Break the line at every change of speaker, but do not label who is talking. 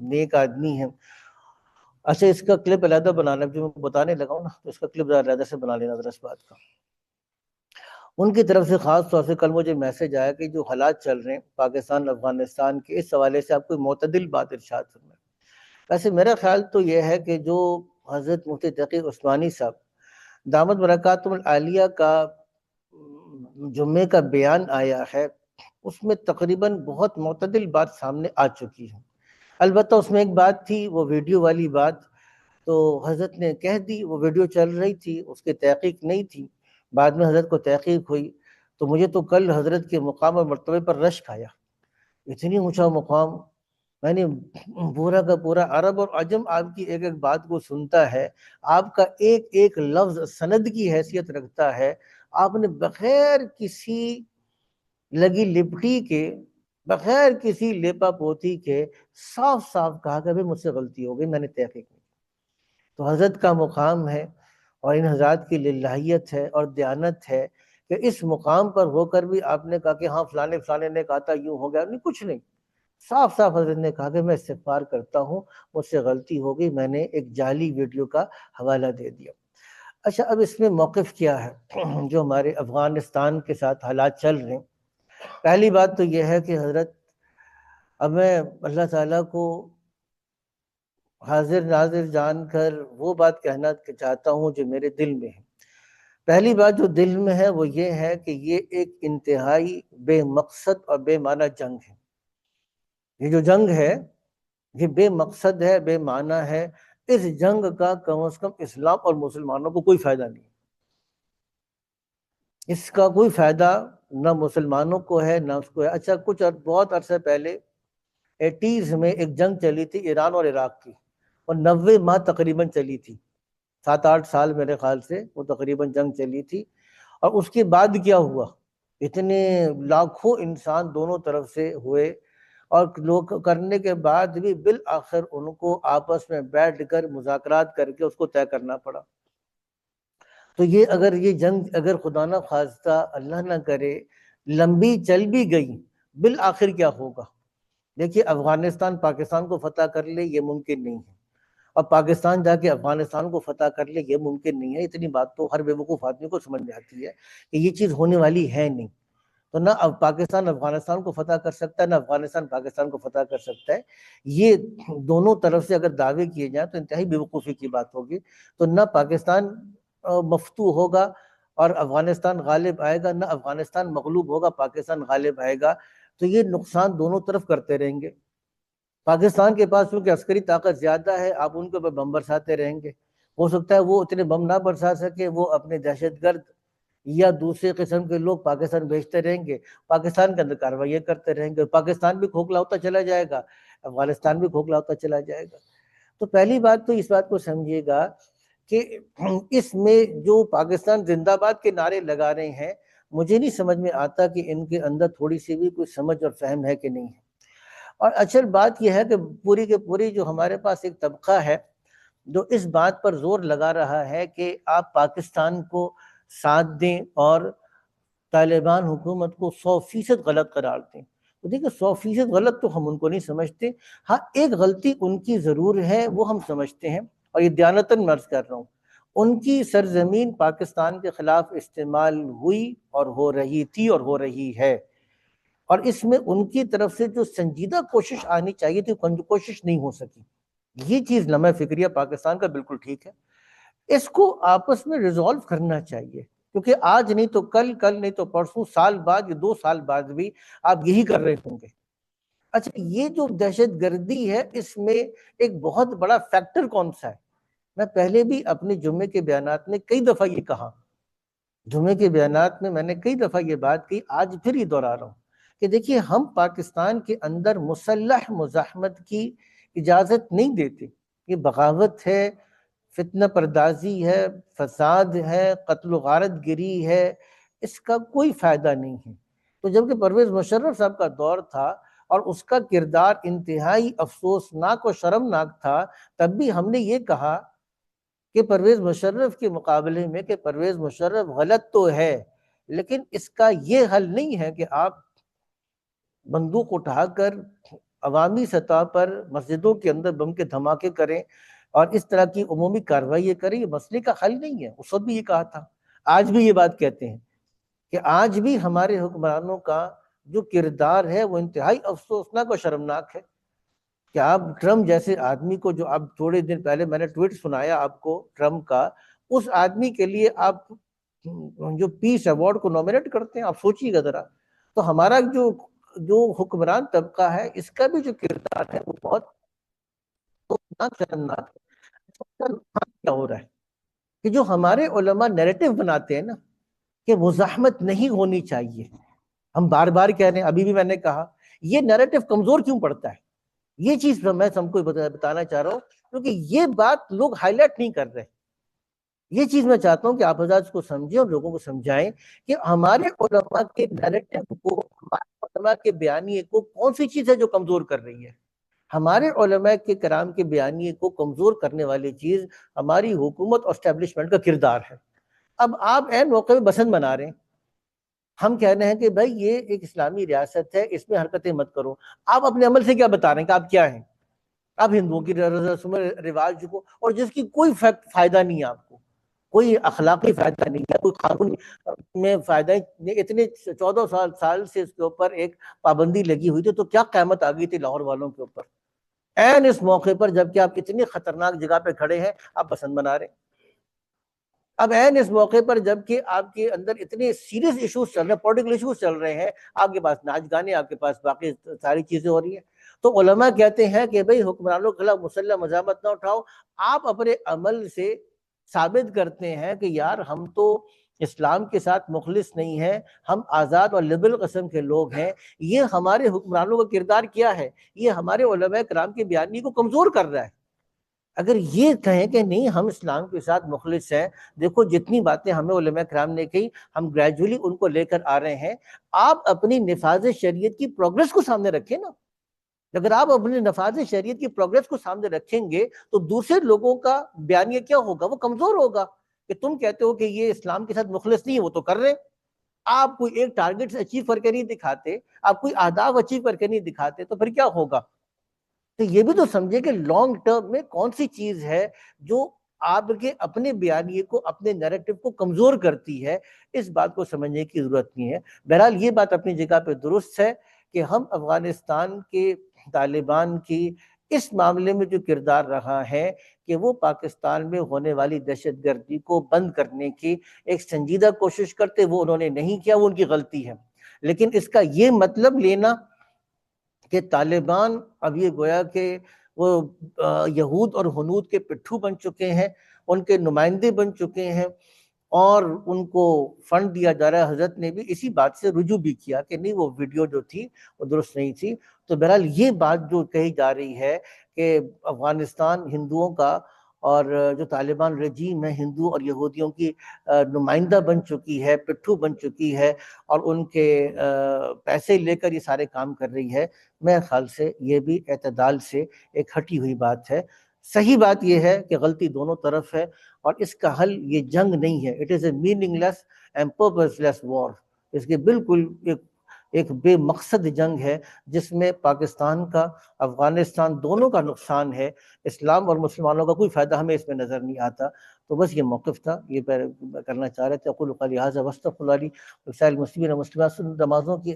نیک آدمی ہیں. اچھا اس کا کلپ علیحدہ بنانا، جو میں بتانے لگا ہوں نا، تو اس کا کلپ علیحدہ سے بنا لینا ذرا اس بات کا. ان کی طرف سے خاص طور سے کل مجھے میسج آیا کہ جو حالات چل رہے ہیں پاکستان افغانستان کے، اس حوالے سے آپ کوئی معتدل بات ارشاد فرمائیں. ویسے میرا خیال تو یہ ہے کہ جو حضرت مفتی تقی عثمانی صاحب دامت برکاتہم العالیہ کا جمعے کا بیان آیا ہے، اس میں تقریباً بہت معتدل بات سامنے آ چکی ہے. البتہ اس میں ایک بات تھی، وہ ویڈیو والی بات، تو حضرت نے کہہ دی، وہ ویڈیو چل رہی تھی، اس کی تحقیق نہیں تھی. بعد میں حضرت کو تحقیق ہوئی تو مجھے تو کل حضرت کے مقام اور مرتبے پر رشک آیا. اتنی اونچا مقام. میں نے پورا کا پورا عرب اور عجم آپ کی ایک ایک بات کو سنتا ہے، آپ کا ایک ایک لفظ سند کی حیثیت رکھتا ہے. آپ نے بغیر کسی لگی لپٹی کے، بغیر کسی لیپا پوتی کے صاف صاف کہا کہ مجھ سے غلطی ہو گئی، میں نے تحقیق نہیں. تو حضرت کا مقام ہے اور ان حضرات کی للہیت ہے اور دیانت ہے کہ اس مقام پر ہو کر بھی آپ نے کہا کہ ہاں فلانے فلانے نے کہا تھا یوں ہو گیا. نہیں، کچھ نہیں. صاف صاف حضرت نے کہا کہ میں استغفار کرتا ہوں، مجھ سے غلطی ہو گئی، میں نے ایک جعلی ویڈیو کا حوالہ دے دیا. اچھا اب اس میں موقف کیا ہے جو ہمارے افغانستان کے ساتھ حالات چل رہے ہیں؟ پہلی بات تو یہ ہے کہ حضرت، اب میں اللہ تعالیٰ کو حاضر ناظر جان کر وہ بات کہنا چاہتا ہوں جو میرے دل میں ہے. پہلی بات جو دل میں ہے وہ یہ ہے کہ یہ ایک انتہائی بے مقصد اور بے معنی جنگ ہے. یہ جو جنگ ہے یہ بے مقصد ہے، بے معنی ہے. اس جنگ کا کم از کم اسلام اور مسلمانوں کو کوئی فائدہ نہیں. اس کا کوئی فائدہ نہ مسلمانوں کو ہے نہ اس کو ہے. اچھا کچھ بہت عرصے پہلے 80s میں ایک جنگ چلی تھی ایران اور عراق کی، اور 90 ماہ تقریباً چلی تھی، 7-8 سال میرے خیال سے وہ تقریباً جنگ چلی تھی. اور اس کے بعد کیا ہوا؟ اتنے لاکھوں انسان دونوں طرف سے ہوئے، اور لوگ کرنے کے بعد بھی بالآخر ان کو آپس میں بیٹھ کر مذاکرات کر کے اس کو طے کرنا پڑا. تو یہ جنگ اگر خدا نہ خواستہ اللہ نہ کرے لمبی چل بھی گئی، بالآخر کیا ہوگا؟ دیکھیے افغانستان پاکستان کو فتح کر لے یہ ممکن نہیں ہے، اور پاکستان جا کے افغانستان کو فتح کر لے یہ ممکن نہیں ہے. اتنی بات تو ہر بیوقوف آدمی کو سمجھ میں آتی ہے کہ یہ چیز ہونے والی ہے نہیں. تو نہ اب پاکستان افغانستان کو فتح کر سکتا ہے، نہ افغانستان پاکستان کو فتح کر سکتا ہے. یہ دونوں طرف سے اگر دعوے کیے جائیں تو انتہائی بیوقوفی کی بات ہوگی. تو نہ پاکستان مفتوح ہوگا اور افغانستان غالب آئے گا، نہ افغانستان مغلوب ہوگا پاکستان غالب آئے گا. تو یہ نقصان دونوں طرف کرتے رہیں گے. پاکستان کے پاس کیونکہ عسکری طاقت زیادہ ہے، آپ ان کے اوپر بم برساتے رہیں گے. ہو سکتا ہے وہ اتنے بم نہ برسا سکے، وہ اپنے دہشت گرد یا دوسرے قسم کے لوگ پاکستان بھیجتے رہیں گے، پاکستان کے اندر کارروائیاں کرتے رہیں گے، پاکستان بھی کھوکھلا ہوتا چلا جائے گا، افغانستان بھی کھوکھلا ہوتا چلا جائے گا. تو پہلی بات تو اس بات کو سمجھیے گا کہ اس میں جو پاکستان زندہ باد کے نعرے لگا رہے ہیں، مجھے نہیں سمجھ میں آتا کہ ان کے اندر تھوڑی سی بھی کوئی سمجھ اور فہم ہے کہ نہیں ہے. اور اصل بات یہ ہے کہ پوری کے پوری جو ہمارے پاس ایک طبقہ ہے جو اس بات پر زور لگا رہا ہے کہ آپ پاکستان کو ساتھ دیں اور طالبان حکومت کو 100% غلط قرار دیں. تو دیکھیں 100% غلط تو ہم ان کو نہیں سمجھتے، ہاں ایک غلطی ان کی ضرور ہے وہ ہم سمجھتے ہیں، اور یہ دیانتاً میں عرض کر رہا ہوں. ان کی سرزمین پاکستان کے خلاف استعمال ہوئی اور ہو رہی تھی اور ہو رہی ہے، اور اس میں ان کی طرف سے جو سنجیدہ کوشش آنی چاہیے تھی کوشش نہیں ہو سکی. یہ چیز لمحہ فکریہ پاکستان کا بالکل ٹھیک ہے. اس کو آپس میں ریزالو کرنا چاہیے، کیونکہ آج نہیں تو کل، کل نہیں تو پرسوں، سال بعد یا 2 سال بعد بھی آپ یہی کر رہے ہوں گے. اچھا یہ جو دہشت گردی ہے اس میں ایک بہت بڑا فیکٹر کون سا ہے؟ میں پہلے بھی اپنے جمعے کے بیانات میں کئی دفعہ یہ کہا، جمعے کے بیانات میں نے کئی دفعہ یہ بات کی، آج پھر یہ دہرا رہا ہوں کہ دیکھیے ہم پاکستان کے اندر مسلح مزاحمت کی اجازت نہیں دیتے. یہ بغاوت ہے، فتنہ پردازی ہے، فساد ہے، قتل و غارت گری ہے، اس کا کوئی فائدہ نہیں ہے. تو جبکہ پرویز مشرف صاحب کا دور تھا اور اس کا کردار انتہائی افسوسناک اور شرمناک تھا، تب بھی ہم نے یہ کہا کہ پرویز مشرف کے مقابلے میں کہ پرویز مشرف غلط تو ہے لیکن اس کا یہ حل نہیں ہے کہ آپ بندوق اٹھا کر عوامی سطح پر مسجدوں کے اندر بم کے دھماکے کریں اور اس طرح کی عمومی کارروائی کریں، یہ مسئلے کا حل نہیں ہے۔ اس وقت بھی یہ کہا تھا، آج بھی یہ بات کہتے ہیں کہ آج بھی ہمارے حکمرانوں کا جو کردار ہے وہ انتہائی افسوسناک اور شرمناک ہے کہ آپ ٹرمپ جیسے آدمی کو، جو اب تھوڑے دن پہلے میں نے ٹویٹ سنایا آپ کو ٹرمپ کا، اس آدمی کے لیے آپ جو پیس ایوارڈ کو نومینیٹ کرتے ہیں، آپ سوچیے گا ذرا۔ تو ہمارا جو حکمران طبقہ ہے، اس کا بھی جو کردار ہے وہ بہت شرمناک ہے۔ کیا ہو رہا ہے کہ جو ہمارے علماء نیریٹو بناتے ہیں نا کہ مزاحمت نہیں ہونی چاہیے، ہم بار بار کہہ رہے ہیں، ابھی بھی میں نے کہا، یہ نیریٹو کمزور کیوں پڑتا ہے؟ یہ چیز میں سب کو بتانا چاہ رہا ہوں، کیونکہ یہ بات لوگ ہائی لائٹ نہیں کر رہے۔ یہ چیز میں چاہتا ہوں کہ آپ حضرات کو سمجھیں اور لوگوں کو سمجھائیں کہ ہمارے علماء کے نیریٹو کو، ہمارے علماء کے بیانیے کو کون سی چیز ہے جو کمزور کر رہی ہے؟ ہمارے علماء کے کرام کے بیانیے کو کمزور کرنے والی چیز ہماری حکومت اور اسٹیبلشمنٹ کا کردار ہے۔ اب آپ عین موقع میں بسنت منا رہے ہیں، ہم کہہ رہے ہیں کہ بھائی یہ ایک اسلامی ریاست ہے، اس میں حرکتیں مت کرو۔ آپ اپنے عمل سے کیا بتا رہے ہیں کہ آپ کیا ہیں؟ آپ ہندوؤں کی رسم رواج کو، اور جس کی کوئی فائدہ نہیں ہے، آپ کو کوئی اخلاقی فائدہ نہیں ہے، کوئی قانونی میں فائدہ نہیں۔ اتنے 14 سال سے اس کے اوپر ایک پابندی لگی ہوئی تھی، تو کیا قیامت آ گئی تھی لاہور والوں کے اوپر؟ این اس موقع پر جبکہ آپ اتنی خطرناک جگہ پہ کھڑے ہیں، آپ پسند بنا رہے ہیں۔ اب این اس موقع پر جبکہ آپ کے اندر اتنے سیریس ایشوز چل رہے ہیں، پولیٹیکل ایشوز چل رہے ہیں، آپ کے پاس ناچ گانے، آپ کے پاس باقی ساری چیزیں ہو رہی ہیں، تو علماء کہتے ہیں کہ بھئی حکمرانوں کے خلاف مسلح مزاحمت نہ اٹھاؤ۔ آپ اپنے عمل سے ثابت کرتے ہیں کہ یار ہم تو اسلام کے ساتھ مخلص نہیں ہیں، ہم آزاد اور لبرل قسم کے لوگ ہیں۔ یہ ہمارے حکمرانوں کا کردار کیا ہے؟ یہ ہمارے علماء کرام کے بیانی کو کمزور کر رہا ہے۔ اگر یہ کہیں کہ نہیں ہم اسلام کے ساتھ مخلص ہیں، دیکھو جتنی باتیں ہمیں علماء کرام نے کہی، ہم گریجولی ان کو لے کر آ رہے ہیں۔ آپ اپنی نفاذ شریعت کی پروگریس کو سامنے رکھیں نا۔ اگر آپ اپنے نفاذ شریعت کی پروگریس کو سامنے رکھیں گے تو دوسرے لوگوں کا بیانیہ کیا ہوگا؟ وہ کمزور ہوگا کہ تم کہتے ہو کہ یہ اسلام کے ساتھ مخلص نہیں ہے، وہ تو کر رہے ہیں۔ آپ کوئی ایک ٹارگٹ اچیو کر کے نہیں دکھاتے، آپ کوئی اہداف اچیو کر کے نہیں دکھاتے، تو پھر کیا ہوگا؟ تو یہ بھی تو سمجھے کہ لانگ ٹرم میں کون سی چیز ہے جو آپ کے اپنے بیانیے کو، اپنے نیریٹو کو کمزور کرتی ہے۔ اس بات کو سمجھنے کی ضرورت نہیں ہے۔ بہرحال یہ بات اپنی جگہ پہ درست ہے کہ ہم افغانستان کے طالبان کی اس معاملے میں جو کردار رہا ہے کہ وہ پاکستان میں ہونے والی دہشت گردی کو بند کرنے کی ایک سنجیدہ کوشش کرتے، وہ انہوں نے نہیں کیا، وہ ان کی غلطی ہے۔ لیکن اس کا یہ مطلب لینا کہ طالبان اب یہ گویا کہ وہ یہود اور ہنود کے پٹھو بن چکے ہیں، ان کے نمائندے بن چکے ہیں، اور ان کو فنڈ دیا جا رہا ہے۔ حضرت نے بھی اسی بات سے رجوع بھی کیا کہ نہیں وہ ویڈیو جو تھی وہ درست نہیں تھی۔ تو بہرحال یہ بات جو کہی جا رہی ہے کہ افغانستان ہندوؤں کا اور جو طالبان رجیم ہے ہندو اور یہودیوں کی نمائندہ بن چکی ہے، پٹھو بن چکی ہے، اور ان کے پیسے لے کر یہ سارے کام کر رہی ہے، میرے خیال سے یہ بھی اعتدال سے ایک ہٹی ہوئی بات ہے۔ صحیح بات یہ ہے کہ غلطی دونوں طرف ہے، اور اس کا حل یہ جنگ نہیں ہے۔ It is a meaningless and purposeless war. اس کے بالکل ایک بے مقصد جنگ ہے جس میں پاکستان کا، افغانستان دونوں کا نقصان ہے۔ اسلام اور مسلمانوں کا کوئی فائدہ ہمیں اس میں نظر نہیں آتا۔ تو بس یہ موقف تھا، یہ کرنا چاہ رہے تھے۔ اقول قولی ھذا واستغفر اللہ لی ولسائر المسلمین والمسلمات۔ نمازوں کی